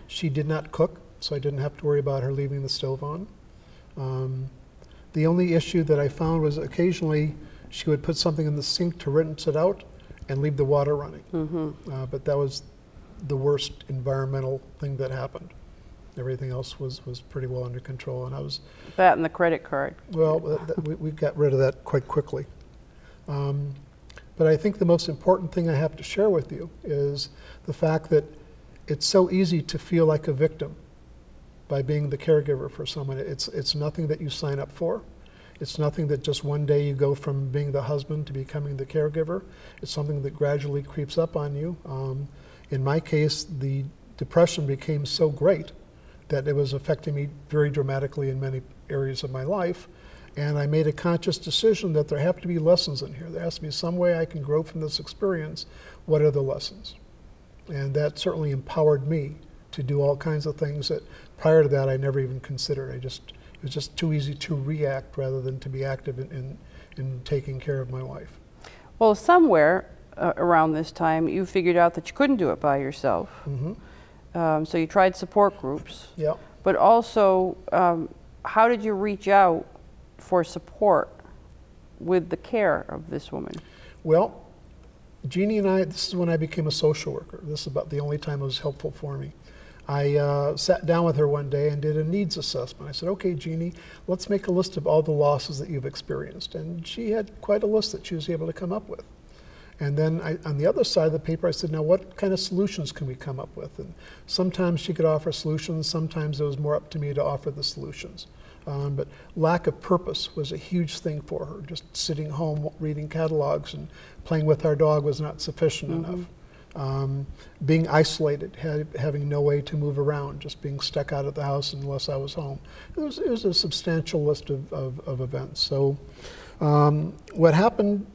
She did not cook, so I didn't have to worry about her leaving the stove on. The only issue that I found was occasionally she would put something in the sink to rinse it out and leave the water running. But that was the worst environmental thing that happened. Everything else was pretty well under control, and I was... That and the credit card. Well, we got rid of that quite quickly. But I think the most important thing I have to share with you is the fact that it's so easy to feel like a victim by being the caregiver for someone. It's nothing that you sign up for. It's nothing that just one day you go from being the husband to becoming the caregiver. It's something that gradually creeps up on you. In my case, the depression became so great that it was affecting me very dramatically in many areas of my life. And I made a conscious decision that there have to be lessons in here. There has to be some way I can grow from this experience. What are the lessons? And that certainly empowered me to do all kinds of things that prior to that I never even considered. It was just too easy to react rather than to be active in taking care of my wife. Well, somewhere around this time you figured out that you couldn't do it by yourself. So you tried support groups. Yeah. But also, how did you reach out for support with the care of this woman? Well, Jeannie and I, this is when I became a social worker. This is about the only time it was helpful for me. I sat down with her one day and did a needs assessment. I said, okay, Jeannie, let's make a list of all the losses that you've experienced. And she had quite a list that she was able to come up with. And then on the other side of the paper, I said, now what kind of solutions can we come up with? And sometimes she could offer solutions, sometimes it was more up to me to offer the solutions. But lack of purpose was a huge thing for her. Just sitting home reading catalogs and playing with our dog was not sufficient enough. Being isolated, having no way to move around, just being stuck out of the house unless I was home. It was a substantial list of events. So what happened,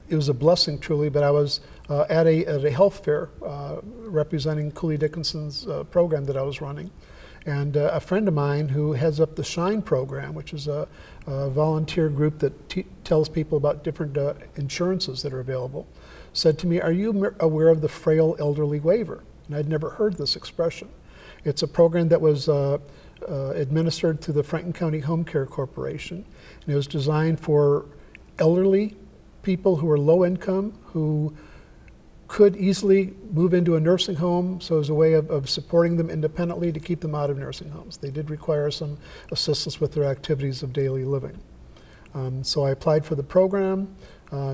it was a blessing truly, but I was at a health fair representing Cooley Dickinson's program that I was running. And a friend of mine who heads up the SHINE program, which is a volunteer group that tells people about different insurances that are available, said to me, are you aware of the frail elderly waiver? And I'd never heard this expression. It's a program that was administered through the Franklin County Home Care Corporation. And it was designed for elderly people who are low income, who could easily move into a nursing home, so as a way of supporting them independently to keep them out of nursing homes. They did require some assistance with their activities of daily living. So I applied for the program.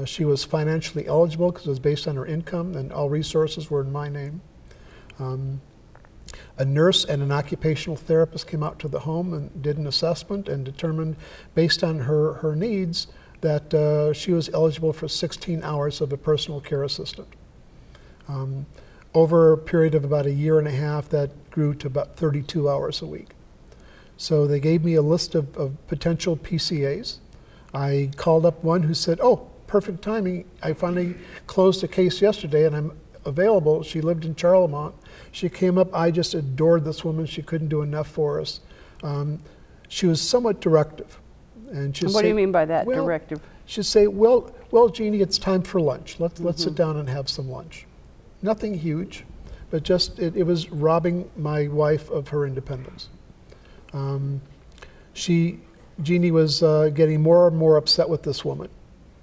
She was financially eligible because it was based on her income, and all resources were in my name. A nurse and an occupational therapist came out to the home and did an assessment and determined, based on her needs, that she was eligible for 16 hours of a personal care assistant. Over a period of about a year and a half, that grew to about 32 hours a week. So they gave me a list of potential PCAs. I called up one who said, oh, perfect timing. I finally closed a case yesterday and I'm available. She lived in Charlemont. She came up. I just adored this woman. She couldn't do enough for us. She was somewhat directive. And what do you mean by that, directive? She'd say, well, Jeannie, it's time for lunch. Let's sit down and have some lunch. Nothing huge, but just it was robbing my wife of her independence. Jeannie was getting more and more upset with this woman.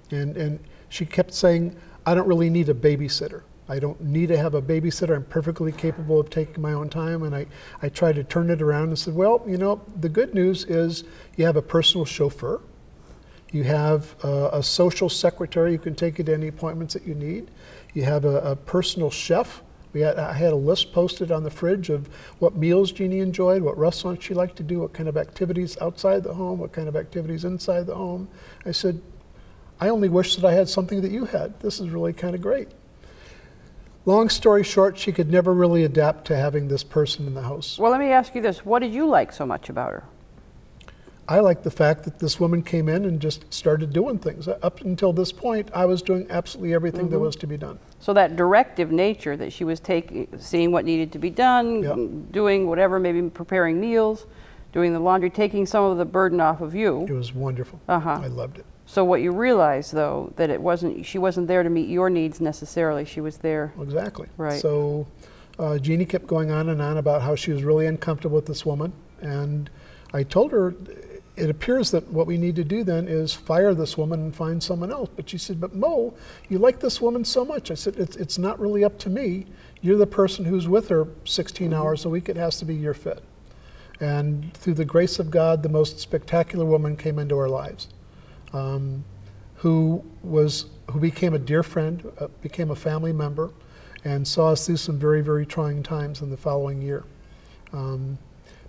And she kept saying, I don't really need a babysitter. I don't need to have a babysitter. I'm perfectly capable of taking my own time. And I tried to turn it around and said, well, you know, the good news is you have a personal chauffeur. You have a social secretary who can take you to any appointments that you need. You have a personal chef. I had a list posted on the fridge of what meals Jeannie enjoyed, what restaurants she liked to do, what kind of activities outside the home, what kind of activities inside the home. I said, I only wish that I had something that you had. This is really kind of great. Long story short, she could never really adapt to having this person in the house. Well, let me ask you this. What did you like so much about her? I liked the fact that this woman came in and just started doing things. Up until this point, I was doing absolutely everything that was to be done. So that directive nature that she was seeing what needed to be done, doing whatever, maybe preparing meals, doing the laundry, taking some of the burden off of you. It was wonderful. I loved it. So what you realized, though, that she wasn't there to meet your needs necessarily. She was there. Exactly. Right. So Jeannie kept going on and on about how she was really uncomfortable with this woman. And I told her, it appears that what we need to do then is fire this woman and find someone else. But she said, but Mo, you like this woman so much. I said, it's not really up to me. You're the person who's with her 16 hours a week. It has to be your fit. And through the grace of God, the most spectacular woman came into our lives, who became a dear friend, became a family member, and saw us through some very, very trying times in the following year.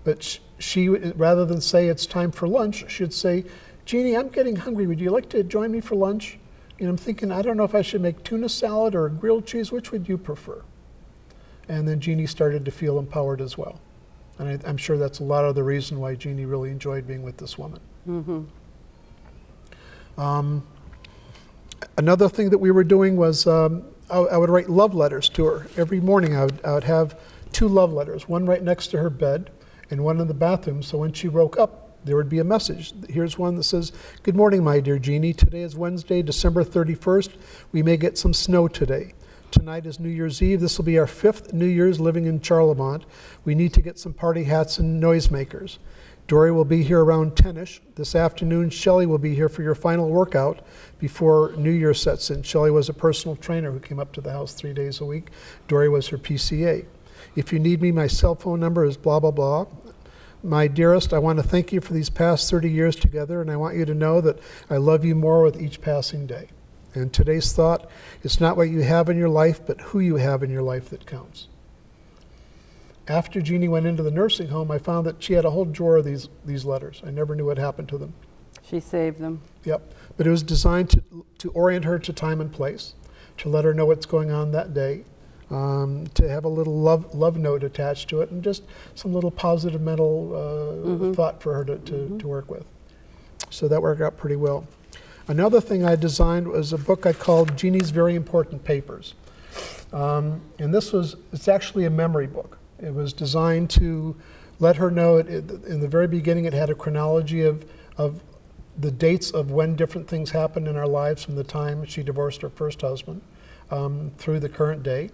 But she, rather than say it's time for lunch, she'd say, Jeannie, I'm getting hungry. Would you like to join me for lunch? And I'm thinking, I don't know if I should make tuna salad or grilled cheese. Which would you prefer? And then Jeannie started to feel empowered as well. And I'm sure that's a lot of the reason why Jeannie really enjoyed being with this woman. Another thing that we were doing was I would write love letters to her. Every morning I would have 2 love letters, one right next to her bed and one in the bathroom, so when she woke up, there would be a message. Here's one that says, good morning, my dear Jeannie. Today is Wednesday, December 31st. We may get some snow today. Tonight is New Year's Eve. This will be our 5th New Year's living in Charlemont. We need to get some party hats and noisemakers. Dory will be here around 10-ish. This afternoon, Shelley will be here for your final workout before New Year sets in. Shelley was a personal trainer who came up to the house 3 days a week. Dory was her PCA. If you need me, my cell phone number is blah, blah, blah. My dearest, I want to thank you for these past 30 years together, and I want you to know that I love you more with each passing day. And today's thought, it's not what you have in your life, but who you have in your life that counts. After Jeannie went into the nursing home, I found that she had a whole drawer of these letters. I never knew what happened to them. She saved them. Yep. But it was designed to orient her to time and place, to let her know what's going on that day, to have a little love note attached to it, and just some little positive mental thought for her to work with. So that worked out pretty well. Another thing I designed was a book I called Jeannie's Very Important Papers. And it's actually a memory book. It was designed to let her know, in the very beginning it had a chronology of the dates of when different things happened in our lives from the time she divorced her first husband through the current day.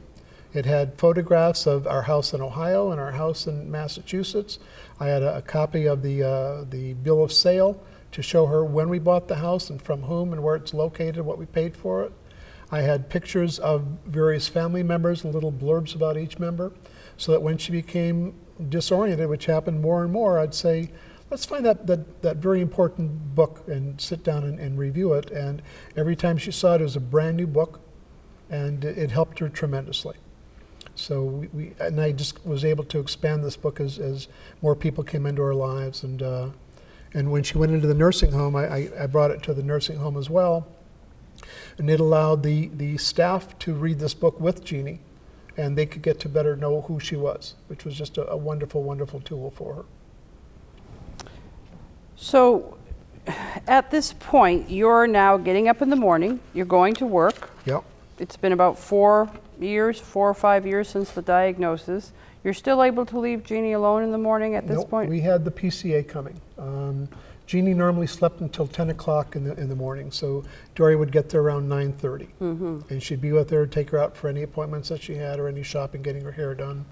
It had photographs of our house in Ohio and our house in Massachusetts. I had a copy of the bill of sale to show her when we bought the house and from whom and where it's located, what we paid for it. I had pictures of various family members and little blurbs about each member, so that when she became disoriented, which happened more and more, I'd say, let's find that very important book and sit down and review it. And every time she saw it, it was a brand new book, and it helped her tremendously. So I just was able to expand this book as more people came into our lives. And when she went into the nursing home, I brought it to the nursing home as well. And it allowed the staff to read this book with Jeannie, and they could get to better know who she was, which was just a wonderful, wonderful tool for her. So at this point, you're now getting up in the morning, you're going to work. Yep. It's been about 4 or 5 years since the diagnosis. You're still able to leave Jeannie alone in the morning at this point? We had the PCA coming. Jeannie normally slept until 10 o'clock in the morning, so Dory would get there around 9:30. And she'd be with her, take her out for any appointments that she had or any shopping, getting her hair done.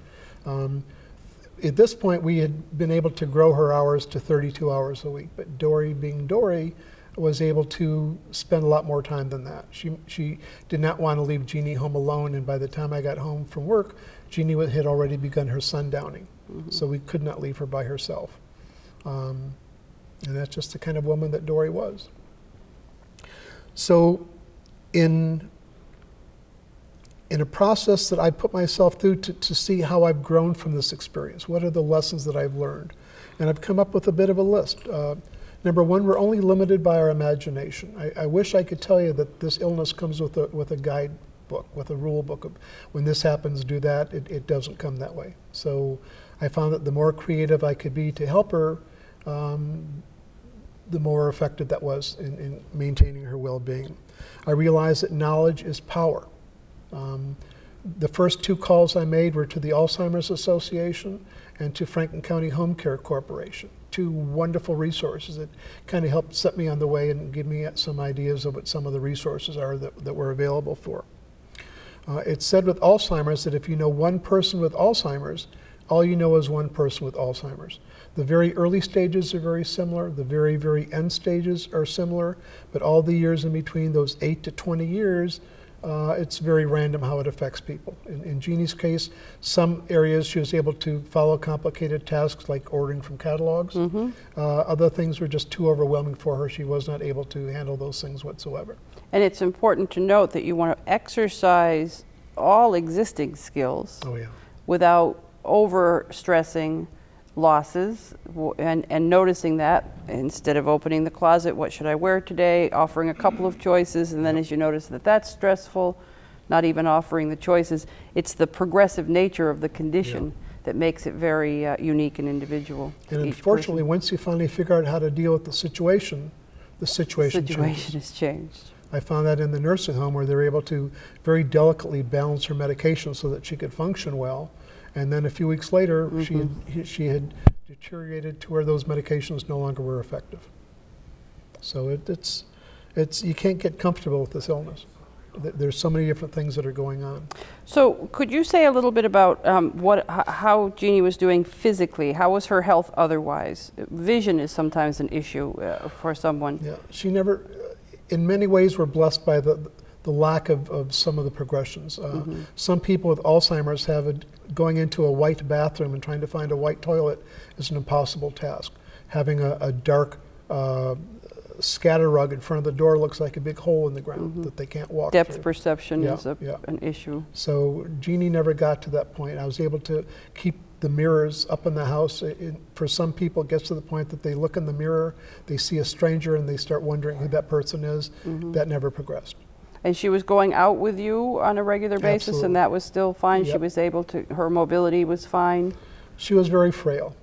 At this point, we had been able to grow her hours to 32 hours a week, but Dory, being Dory, was able to spend a lot more time than that. She did not want to leave Jeannie home alone, and by the time I got home from work, Jeannie had already begun her sundowning, so we could not leave her by herself. And that's just the kind of woman that Dory was. So in a process that I put myself through to see how I've grown from this experience, what are the lessons that I've learned? And I've come up with a bit of a list. Number one, we're only limited by our imagination. I wish I could tell you that this illness comes with a guidebook, with a rule book of when this happens, do that. It doesn't come that way. So I found that the more creative I could be to help her, the more effective that was in maintaining her well-being. I realized that knowledge is power. The first 2 calls I made were to the Alzheimer's Association and to Franklin County Home Care Corporation, 2 wonderful resources that kind of helped set me on the way and give me some ideas of what some of the resources are that were available for. It's said with Alzheimer's that if you know one person with Alzheimer's, all you know is one person with Alzheimer's. The very early stages are very similar, the very, very end stages are similar, but all the years in between, those 8 to 20 years, it's very random how it affects people. In Jeannie's case, some areas she was able to follow complicated tasks like ordering from catalogs. Other things were just too overwhelming for her. She was not able to handle those things whatsoever. And it's important to note that you want to exercise all existing skills without over-stressing losses and noticing that instead of opening the closet, what should I wear today, offering a couple of choices, and then as you notice that that's stressful, not even offering the choices. It's the progressive nature of the condition that makes it very unique and individual. And unfortunately, once you finally figure out how to deal with the situation changes. Has changed. I found that in the nursing home where they were able to very delicately balance her medication so that she could function well. And then a few weeks later, she had deteriorated to where those medications no longer were effective. So it's you can't get comfortable with this illness. There's so many different things that are going on. So could you say a little bit about how Jeannie was doing physically? How was her health otherwise? Vision is sometimes an issue for someone. Yeah, she never, in many ways, were blessed by the lack of some of the progressions. Some people with Alzheimer's have going into a white bathroom and trying to find a white toilet is an impossible task. Having a dark scatter rug in front of the door looks like a big hole in the ground that they can't walk Depth through. perception is an issue. So Jeannie never got to that point. I was able to keep the mirrors up in the house. For some people, it gets to the point that they look in the mirror, they see a stranger, and they start wondering who that person is. That never progressed. And she was going out with you on a regular basis, Absolutely. and that was still fine? Yep. She was able to, her mobility was fine? She was very frail.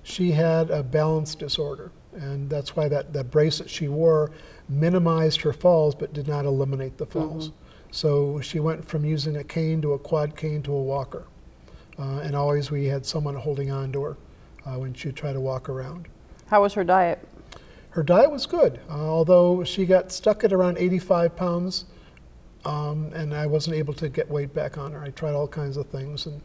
She had a balance disorder, and that's why that bracelet she wore minimized her falls but did not eliminate the falls. So she went from using a cane to a quad cane to a walker. And always we had someone holding on to her when she would try to walk around. How was her diet? Her diet was good, although she got stuck at around 85 pounds, and I wasn't able to get weight back on her. I tried all kinds of things, and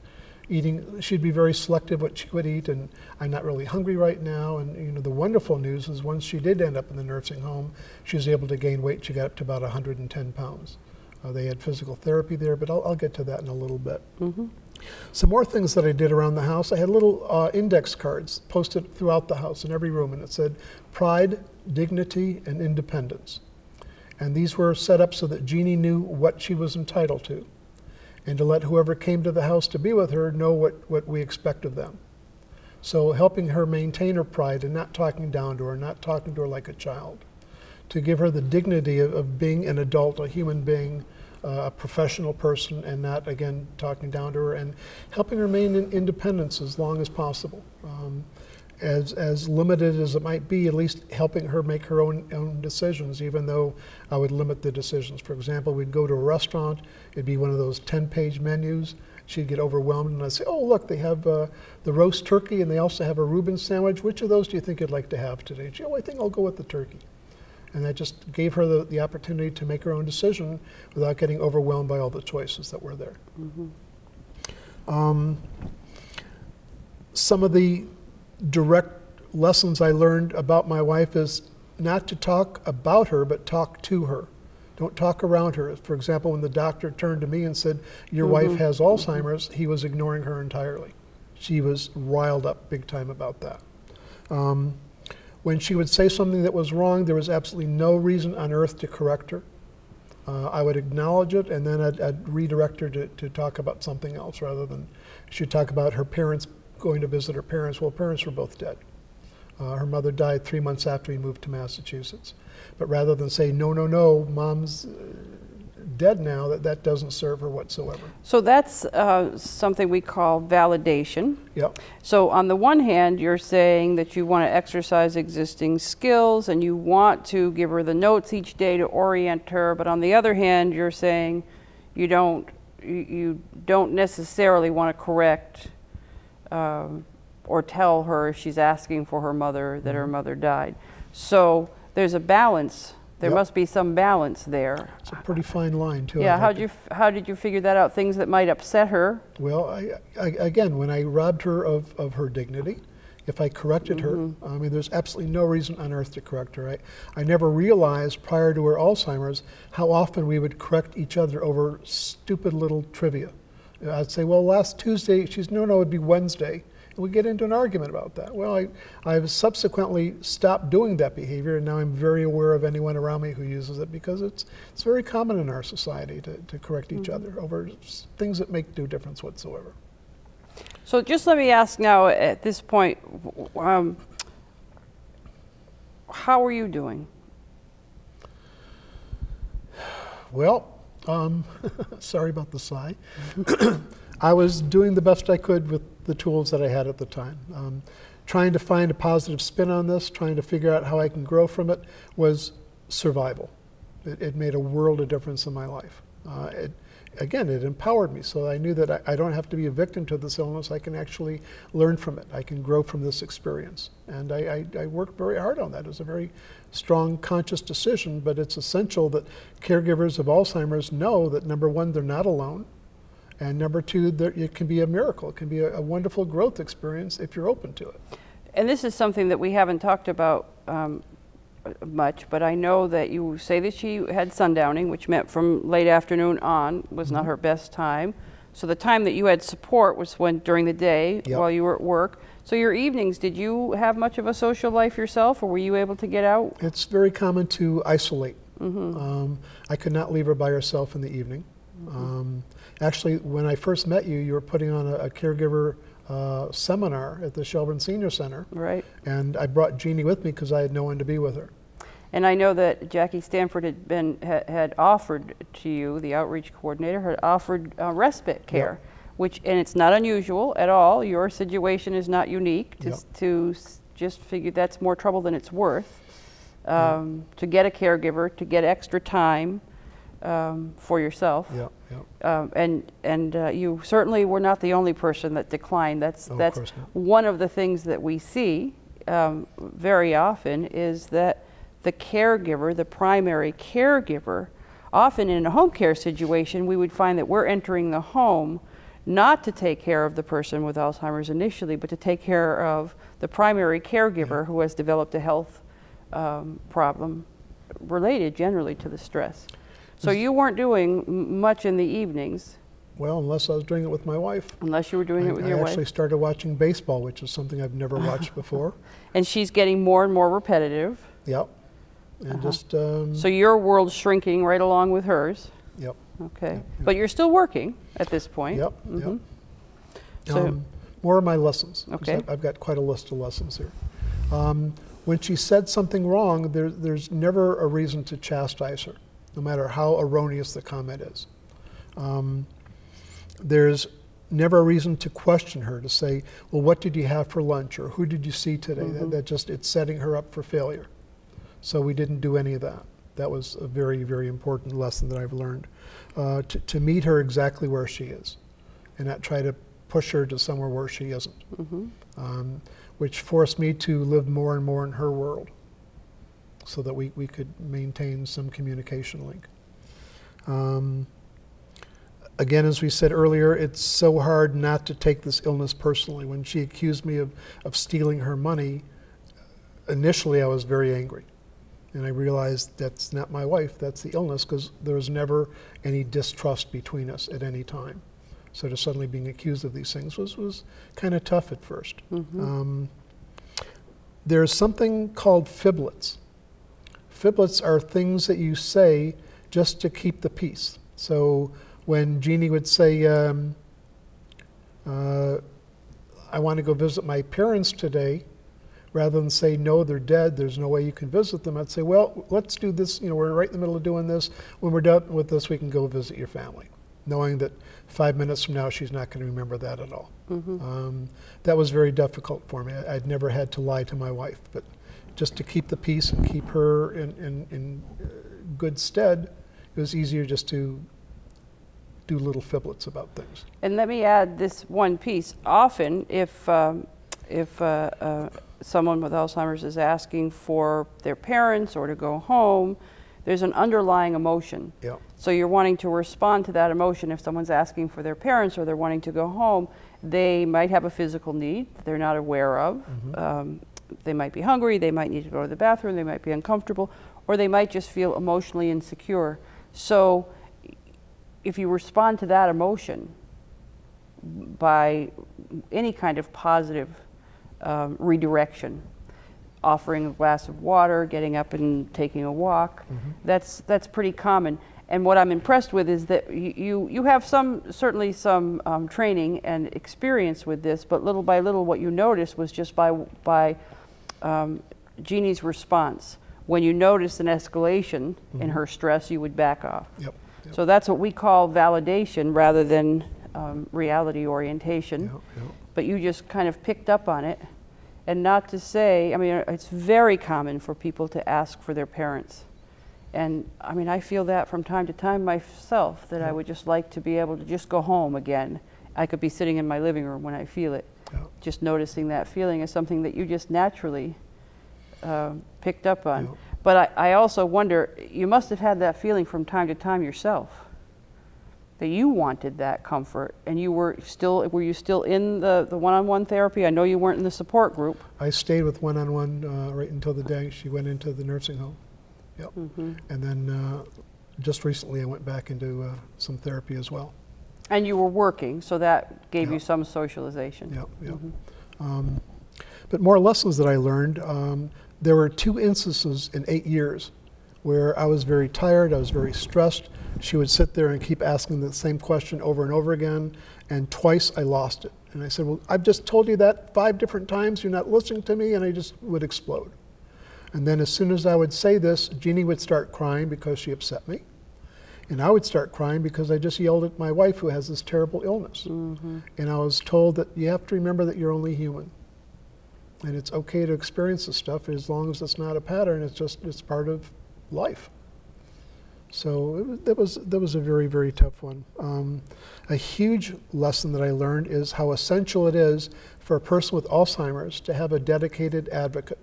eating, she'd be very selective what she would eat, and I'm not really hungry right now. And you know, the wonderful news is once she did end up in the nursing home, she was able to gain weight. She got up to about 110 pounds. They had physical therapy there, but I'll get to that in a little bit. Some more things that I did around the house. I had little index cards posted throughout the house in every room, and it said pride, dignity, and independence. And these were set up so that Jeannie knew what she was entitled to, and to let whoever came to the house to be with her know what we expect of them. So helping her maintain her pride and not talking down to her, not talking to her like a child, to give her the dignity of being an adult, a human being, a professional person, and not, again, talking down to her, and helping her remain in independence as long as possible. As limited as it might be, at least helping her make her own decisions, even though I would limit the decisions. For example, we'd go to a restaurant, it'd be one of those 10-page menus. She'd get overwhelmed, and I'd say, oh, look, they have the roast turkey, and they also have a Reuben sandwich. Which of those do you think you'd like to have today? She, oh, I think I'll go with the turkey. And that just gave her the opportunity to make her own decision without getting overwhelmed by all the choices that were there. Some of the direct lessons I learned about my wife is not to talk about her, but talk to her. Don't talk around her. For example, when the doctor turned to me and said, your wife has Alzheimer's, he was ignoring her entirely. She was riled up big time about that. When she would say something that was wrong, there was absolutely no reason on earth to correct her. I would acknowledge it, and then I'd redirect her to talk about something else, rather than she'd talk about her parents going to visit her parents. Well, parents were both dead. Her mother died 3 months after we moved to Massachusetts. But rather than say, no, no, no, mom's dead now, that doesn't serve her whatsoever. So that's something we call validation. Yep. So on the one hand, you're saying that you want to exercise existing skills and you want to give her the notes each day to orient her, but on the other hand, you're saying you don't necessarily want to correct or tell her if she's asking for her mother that her mother died. So there's a balance There must be some balance there. It's a pretty fine line, too. Yeah, how did you figure that out? Things that might upset her? Well, again, when I robbed her of her dignity, if I corrected her, I mean, there's absolutely no reason on earth to correct her. I never realized prior to her Alzheimer's how often we would correct each other over stupid little trivia. I'd say, well, last Tuesday, she's, no, it'd be Wednesday. We get into an argument about that. Well, I've subsequently stopped doing that behavior, and now I'm very aware of anyone around me who uses it, because it's very common in our society to correct each other over things that make no difference whatsoever. So just let me ask now at this point, how are you doing? Well, sorry about the sigh. I was doing the best I could with the tools that I had at the time. Trying to find a positive spin on this, trying to figure out how I can grow from it, was survival. It made a world of difference in my life. Again, it empowered me, so I knew that I don't have to be a victim to this illness. I can actually learn from it. I can grow from this experience. And I worked very hard on that. It was a very strong, conscious decision, but it's essential that caregivers of Alzheimer's know that, number one, they're not alone, and number two, it can be a miracle. It can be a wonderful growth experience if you're open to it. And this is something that we haven't talked about much, but I know that you say that she had sundowning, which meant from late afternoon on was not her best time. So the time that you had support was during the day while you were at work. So your evenings, did you have much of a social life yourself, or were you able to get out? It's very common to isolate. I could not leave her by herself in the evening. Actually, when I first met you, you were putting on a caregiver seminar at the Shelburne Senior Center. Right. And I brought Jeanne with me because I had no one to be with her. And I know that Jackie Stanford had offered to you, the outreach coordinator, had offered respite care, and it's not unusual at all. Your situation is not unique to just figure that's more trouble than it's worth. To get a caregiver, to get extra time for yourself. And you certainly were not the only person that declined. That's one of the things that we see very often, is that the caregiver, the primary caregiver, often in a home care situation, we would find that we're entering the home not to take care of the person with Alzheimer's initially, but to take care of the primary caregiver who has developed a health problem related generally to the stress. So you weren't doing much in the evenings. Well, unless I was doing it with my wife. Unless you were doing it with your wife. I actually started watching baseball, which is something I've never watched before. And she's getting more and more repetitive. Yep. And just... so your world's shrinking right along with hers. Yep. Okay. Yep. But you're still working at this point. Yep. Mm-hmm. So more of my lessons. Okay. I've got quite a list of lessons here. When she said something wrong, there's never a reason to chastise her, no matter how erroneous the comment is. There's never a reason to question her, to say, well, what did you have for lunch, or who did you see today? It's setting her up for failure. So we didn't do any of that. That was a very, very important lesson that I've learned. To meet her exactly where she is, and not try to push her to somewhere where she isn't. Which forced me to live more and more in her world, so that we could maintain some communication link. Again, as we said earlier, it's so hard not to take this illness personally. When she accused me of stealing her money, initially I was very angry. And I realized that's not my wife, that's the illness, because there was never any distrust between us at any time. So to suddenly being accused of these things was kind of tough at first. There's something called fiblets. Fiblets are things that you say just to keep the peace. So when Jeanne would say, I want to go visit my parents today, rather than say, no, they're dead, there's no way you can visit them, I'd say, well, let's do this, we're right in the middle of doing this. When we're done with this, we can go visit your family, knowing that 5 minutes from now, she's not going to remember that at all. That was very difficult for me. I'd never had to lie to my wife, but just to keep the peace and keep her in good stead, it was easier just to do little fiblets about things. And let me add this one piece. Often, if someone with Alzheimer's is asking for their parents or to go home, there's an underlying emotion. Yeah. So you're wanting to respond to that emotion. If someone's asking for their parents or they're wanting to go home, they might have a physical need that they're not aware of. They might be hungry, they might need to go to the bathroom, they might be uncomfortable, or they might just feel emotionally insecure. So if you respond to that emotion by any kind of positive redirection, offering a glass of water, getting up and taking a walk, that's pretty common. And what I'm impressed with is that you have certainly some training and experience with this, but little by little what you noticed was just by Jeannie's response. When you noticed an escalation in her stress, you would back off. Yep. So that's what we call validation rather than reality orientation. But you just kind of picked up on it. And not to say, I mean, it's very common for people to ask for their parents. And I mean, I feel that from time to time myself, that I would just like to be able to just go home again. I could be sitting in my living room when I feel it. Just noticing that feeling is something that you just naturally picked up on. But I also wonder, you must have had that feeling from time to time yourself, that you wanted that comfort, and were you still in the one-on-one therapy? I know you weren't in the support group. I stayed with one-on-one right until the day she went into the nursing home. Yep. And then just recently I went back into some therapy as well. And you were working, so that gave you some socialization. But more lessons that I learned. There were 2 instances in 8 years where I was very tired, I was very stressed. She would sit there and keep asking the same question over and over again, and twice I lost it. And I said, well, I've just told you that 5 different times, you're not listening to me, and I just would explode. And then as soon as I would say this, Jeannie would start crying because she upset me. And I would start crying because I just yelled at my wife who has this terrible illness. And I was told that you have to remember that you're only human. And it's okay to experience this stuff as long as it's not a pattern, it's part of life. So that was a very, very tough one. A huge lesson that I learned is how essential it is for a person with Alzheimer's to have a dedicated advocate,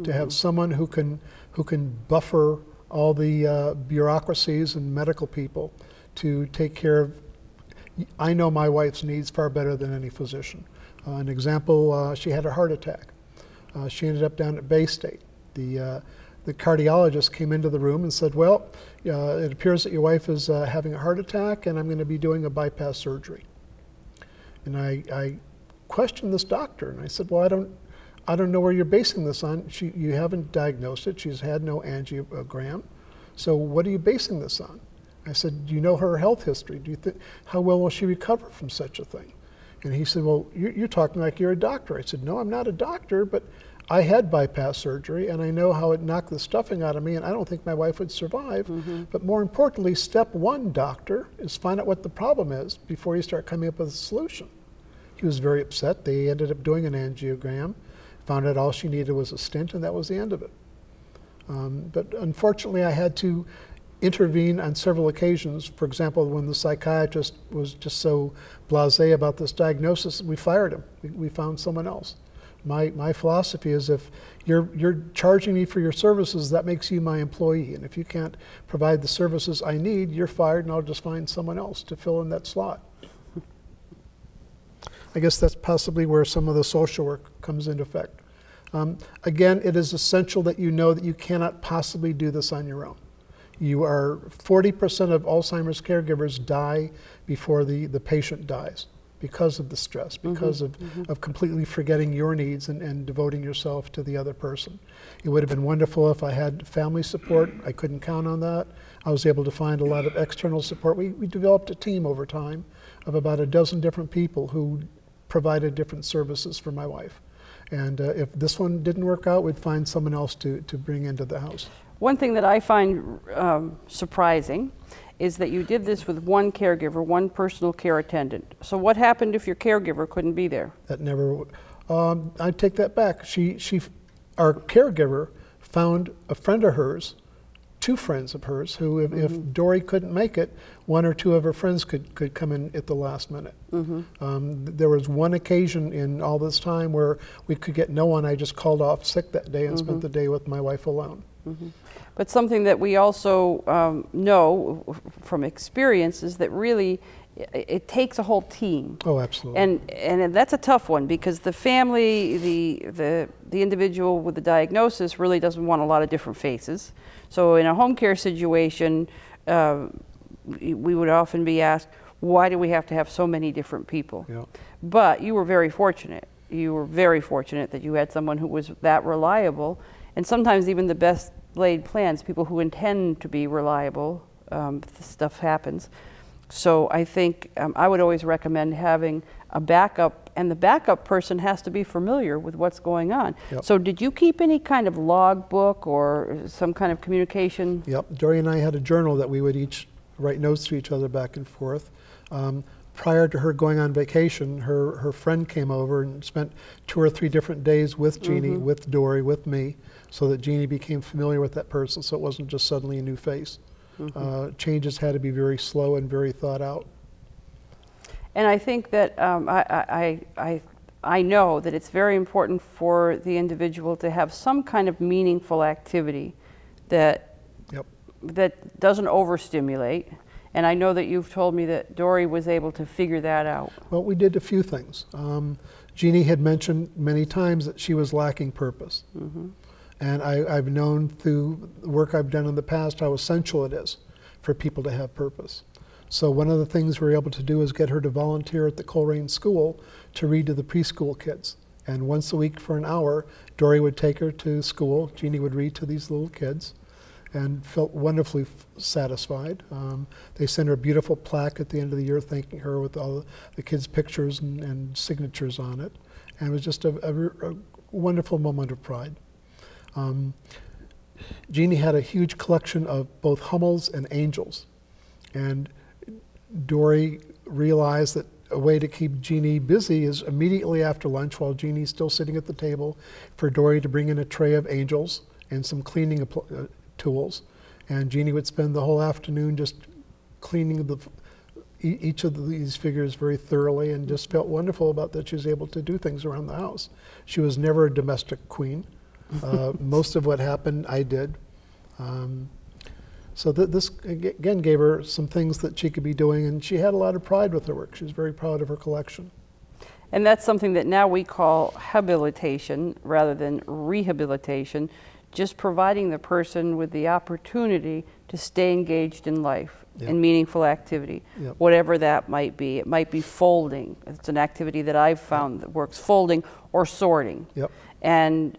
to have someone who can buffer all the bureaucracies and medical people to take care of. I know my wife's needs far better than any physician. An example, she had a heart attack. She ended up down at Bay State. The cardiologist came into the room and said, well, it appears that your wife is having a heart attack and I'm going to be doing a bypass surgery. And I questioned this doctor and I said, well, I don't know where you're basing this on. You haven't diagnosed it. She's had no angiogram. So what are you basing this on? I said, do you know her health history? Do you think, how well will she recover from such a thing? And he said, well, you're talking like you're a doctor. I said, no, I'm not a doctor, but I had bypass surgery and I know how it knocked the stuffing out of me and I don't think my wife would survive. But more importantly, step 1, doctor, is find out what the problem is before you start coming up with a solution. He was very upset. They ended up doing an angiogram, found out all she needed was a stent, and that was the end of it. But unfortunately, I had to intervene on several occasions. For example, when the psychiatrist was just so blasé about this diagnosis, we fired him. We found someone else. My philosophy is if you're charging me for your services, that makes you my employee. And if you can't provide the services I need, you're fired and I'll just find someone else to fill in that slot. I guess that's possibly where some of the social work comes into effect. Again, it is essential that you know that you cannot possibly do this on your own. 40% of Alzheimer's caregivers die before the patient dies because of the stress, because of completely forgetting your needs and devoting yourself to the other person. It would have been wonderful if I had family support. I couldn't count on that. I was able to find a lot of external support. We developed a team over time of about a dozen different people who provided different services for my wife. And if this one didn't work out, we'd find someone else to bring into the house. One thing that I find surprising is that you did this with one caregiver, one personal care attendant. So what happened if your caregiver couldn't be there? That never, I take that back. Our caregiver found a friend of hers, 2 friends of hers, who if Dory couldn't make it, 1 or 2 of her friends could come in at the last minute. There was one occasion in all this time where we could get no one. I just called off sick that day and spent the day with my wife alone. Mm-hmm. But something that we also know from experience is that really it takes a whole team. Oh, absolutely. And that's a tough one, because the family, the individual with the diagnosis really doesn't want a lot of different faces. So in a home care situation, we would often be asked, why do we have to have so many different people? Yeah. But you were very fortunate. You were very fortunate that you had someone who was that reliable. And sometimes even the best laid plans, people who intend to be reliable, stuff happens. So I think I would always recommend having a backup, and the backup person has to be familiar with what's going on. Yep. So did you keep any kind of log book or some kind of communication? Yep, Dory and I had a journal that we would each write notes to each other back and forth. Prior to her going on vacation, her friend came over and spent 2 or 3 different days with Jeannie, Mm-hmm. with Dory, with me, so that Jeannie became familiar with that person, so it wasn't just suddenly a new face. Mm-hmm. Changes had to be very slow and very thought out. And I think that I know that it's very important for the individual to have some kind of meaningful activity that Yep. that doesn't overstimulate. And I know that you've told me that Dory was able to figure that out. Well, we did a few things. Jeannie had mentioned many times that she was lacking purpose. Mm-hmm. And I've known through the work I've done in the past how essential it is for people to have purpose. So one of the things we were able to do is get her to volunteer at the Coleraine School to read to the preschool kids. And once a week for an hour, Dory would take her to school. Jeannie would read to these little kids and felt wonderfully satisfied. They sent her a beautiful plaque at the end of the year thanking her with all the kids' pictures and signatures on it. And it was just a wonderful moment of pride. Jeannie had a huge collection of both Hummels and Angels. And Dory realized that a way to keep Jeannie busy is immediately after lunch, while Jeannie's still sitting at the table, for Dory to bring in a tray of Angels and some cleaning tools. And Jeannie would spend the whole afternoon just cleaning each of these figures very thoroughly, and just felt wonderful about that she was able to do things around the house. She was never a domestic queen. Most of what happened, I did. So this, again, gave her some things that she could be doing, and she had a lot of pride with her work. She was very proud of her collection. And that's something that now we call habilitation rather than rehabilitation, just providing the person with the opportunity to stay engaged in life. Yep. And meaningful activity, yep. Whatever that might be. It might be folding. It's an activity that I've found, yep. That works, folding or sorting. Yep. And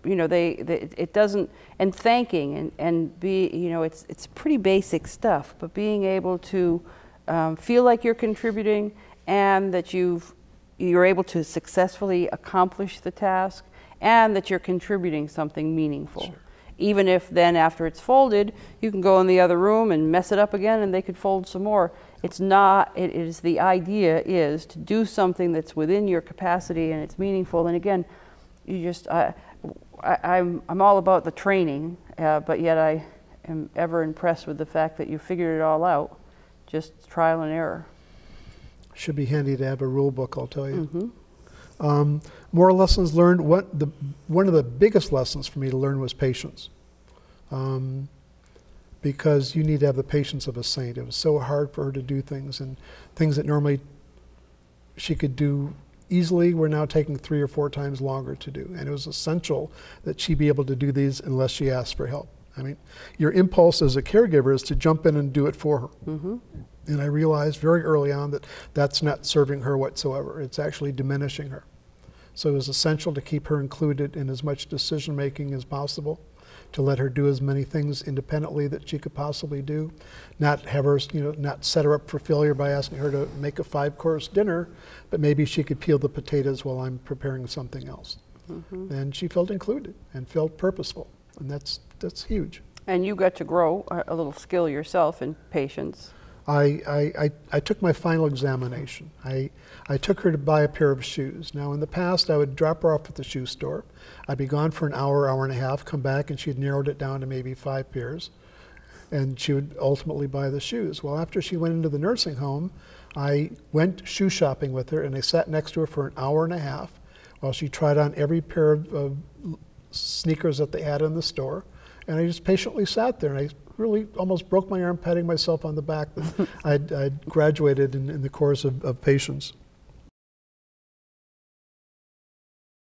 you know, it doesn't, and thanking and be, you know, it's pretty basic stuff, but being able to feel like you're contributing and that you're able to successfully accomplish the task and that you're contributing something meaningful. Sure. Even if then after it's folded, you can go in the other room and mess it up again and they could fold some more. It's not, it is, the idea is to do something that's within your capacity and it's meaningful. And again, you just, I'm all about the training, but yet I am ever impressed with the fact that you figured it all out, just trial and error. Should be handy to have a rule book, I'll tell you. Mm-hmm. More lessons learned. One of the biggest lessons for me to learn was patience. Because you need to have the patience of a saint. It was so hard for her to do things, and things that normally she could do easily were now taking 3 or 4 times longer to do. And it was essential that she be able to do these unless she asked for help. I mean, your impulse as a caregiver is to jump in and do it for her. Mm-hmm. And I realized very early on that that's not serving her whatsoever. It's actually diminishing her. So it was essential to keep her included in as much decision making as possible, to let her do as many things independently that she could possibly do, not have her, you know, not set her up for failure by asking her to make a 5-course dinner, but maybe she could peel the potatoes while I'm preparing something else. Mm-hmm. And she felt included and felt purposeful, and that's huge. And you got to grow a little skill yourself in patience. I took my final examination. I took her to buy a pair of shoes. Now in the past I would drop her off at the shoe store. I'd be gone for an hour, hour and a half, come back and she'd narrowed it down to maybe 5 pairs. And she would ultimately buy the shoes. Well, after she went into the nursing home, I went shoe shopping with her and I sat next to her for an hour and a half while she tried on every pair of sneakers that they had in the store. And I just patiently sat there, and I really almost broke my arm patting myself on the back that I'd graduated in the course of patience.